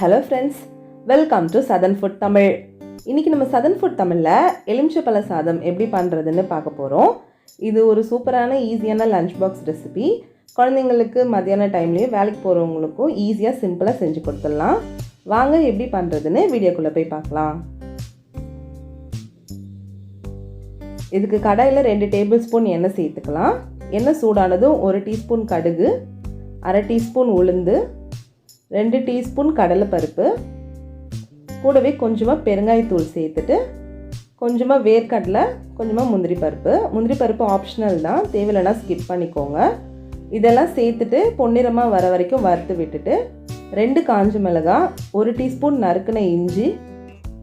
Hello friends, welcome to southernfoodtamil. இன்னைக்கு நம்ம southernfoodtamilல எலுமிச்சைப்பழ சாதம் எப்படி பண்றதுன்னு பார்க்க போறோம். இது ஒரு சூப்பரான ஈஸியான லஞ்ச் பாக்ஸ் ரெசிபி. குழந்தைகளுக்கு மத்தியான டைம்லயே வேலைக்கு போறவங்களுக்கும் ஈஸியா சிம்பிளா செஞ்சு கொடுத்துடலாம். வாங்க எப்படி பண்றதுன்னு வீடியோக்குள்ள போய் பார்க்கலாம். இதுக்கு கடாயில 2 டேபிள்ஸ்பூன் எண்ணெய் சேர்த்துக்கலாம். எண்ணெய் சூடானதும் 1 டீஸ்பூன் கடுகு, 1/2 டீஸ்பூன் உளுந்து, 2 டீஸ்பூன் கடலைப்பருப்பு, கூடவே கொஞ்சமாக பெருங்காயத்தூள் சேர்த்துட்டு கொஞ்சமாக வேர்க்கடலை, கொஞ்சமாக முந்திரி பருப்பு ஆப்ஷனல் தான், தேவையில்லைனா ஸ்கிப் பண்ணிக்கோங்க. இதெல்லாம் சேர்த்துட்டு பொன்னிறமாக வர வரைக்கும் வறுத்து விட்டுட்டு 2 காஞ்ச மிளகாய், 1 டீஸ்பூன் நறுக்கின இஞ்சி,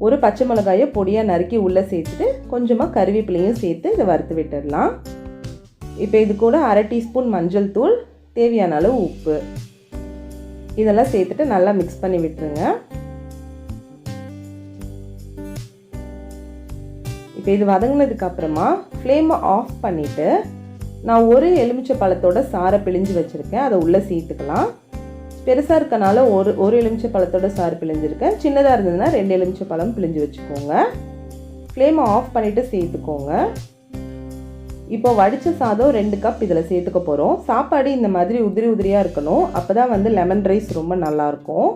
1 பச்சை மிளகாயை பொடியாக நறுக்கி உள்ளே சேர்த்துட்டு கொஞ்சமாக கருவேப்பிலையும் சேர்த்து இதை வறுத்து விட்டுடலாம். இப்போ இது கூட 1/2 டீஸ்பூன் மஞ்சள் தூள், தேவையான அளவு உப்பு இதெல்லாம் சேர்த்துட்டு நல்லா மிக்ஸ் பண்ணி விட்டுருங்க. இப்போ இது வதங்கினதுக்கு அப்புறமா ஃப்ளேமை ஆஃப் பண்ணிவிட்டு நான் ஒரு எலுமிச்சை பழத்தோட சாறை பிழிஞ்சு வச்சுருக்கேன், அதை உள்ளே சேர்த்துக்கலாம். பெருசாக இருக்கனால ஒரு எலுமிச்சை பழத்தோட சாறு பிழிஞ்சிருக்கேன். சின்னதாக இருந்ததுன்னா 2 எலுமிச்சை பழம் பிழிஞ்சு வச்சுக்கோங்க. ஃப்ளேமை ஆஃப் பண்ணிவிட்டு சேர்த்துக்கோங்க. இப்போ வடித்த சாதம் 2 கப் இதில் சேர்த்துக்க போகிறோம். சாப்பாடு இந்த மாதிரி உதிரியாக இருக்கணும், அப்போ தான் லெமன் ரைஸ் ரொம்ப நல்லாயிருக்கும்.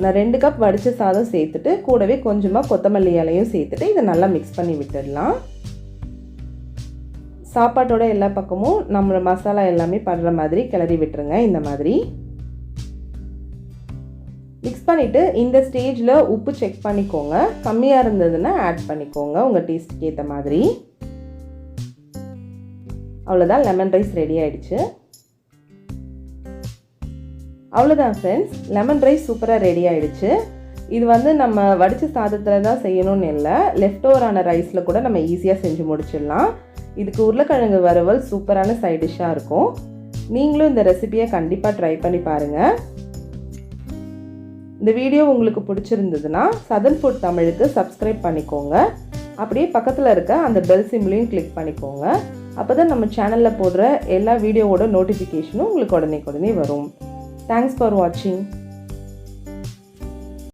நான் 2 கப் வடித்த சாதம் சேர்த்துட்டு கூடவே கொஞ்சமாக கொத்தமல்லி இலையும் சேர்த்துட்டு இதை நல்லா மிக்ஸ் பண்ணி விட்டுடலாம். சாப்பாட்டோட எல்லா பக்கமும் நம்ம மசாலா எல்லாமே படுற மாதிரி கிளறி விட்டுருங்க. இந்த மாதிரி மிக்ஸ் பண்ணிவிட்டு இந்த ஸ்டேஜில் உப்பு செக் பண்ணிக்கோங்க. கம்மியாக இருந்ததுன்னா ஆட் பண்ணிக்கோங்க உங்கள் டேஸ்ட்டுக்கு ஏற்ற மாதிரி. அவ்வளோதான், லெமன் ரைஸ் ரெடி ஆகிடுச்சு. அவ்வளோதான் ஃப்ரெண்ட்ஸ், லெமன் ரைஸ் சூப்பராக ரெடி ஆகிடுச்சு. இது நம்ம வடித்த சாதத்தில் தான் செய்யணும்னு இல்லை, லெஃப்ட் ஓவரான ரைஸில் கூட நம்ம ஈஸியாக செஞ்சு முடிச்சிடலாம். இதுக்கு உருளைக்கிழங்கு வறுவல் சூப்பரான சைட் டிஷ்ஷாக இருக்கும். நீங்களும் இந்த ரெசிபியை கண்டிப்பாக ட்ரை பண்ணி பாருங்கள். இந்த வீடியோ உங்களுக்கு பிடிச்சிருந்ததுன்னா சதர்ன் ஃபுட் தமிழுக்கு சப்ஸ்கிரைப் பண்ணிக்கோங்க. அப்படியே பக்கத்தில் இருக்க அந்த பெல் சிம்பிளையும் கிளிக் பண்ணிக்கோங்க. அப்போ தான் நம்ம சேனலில் போடுற எல்லா வீடியோவோட நோட்டிஃபிகேஷனும் உங்களுக்கு உடனே வரும். தேங்க்ஸ் ஃபார் வாட்சிங்.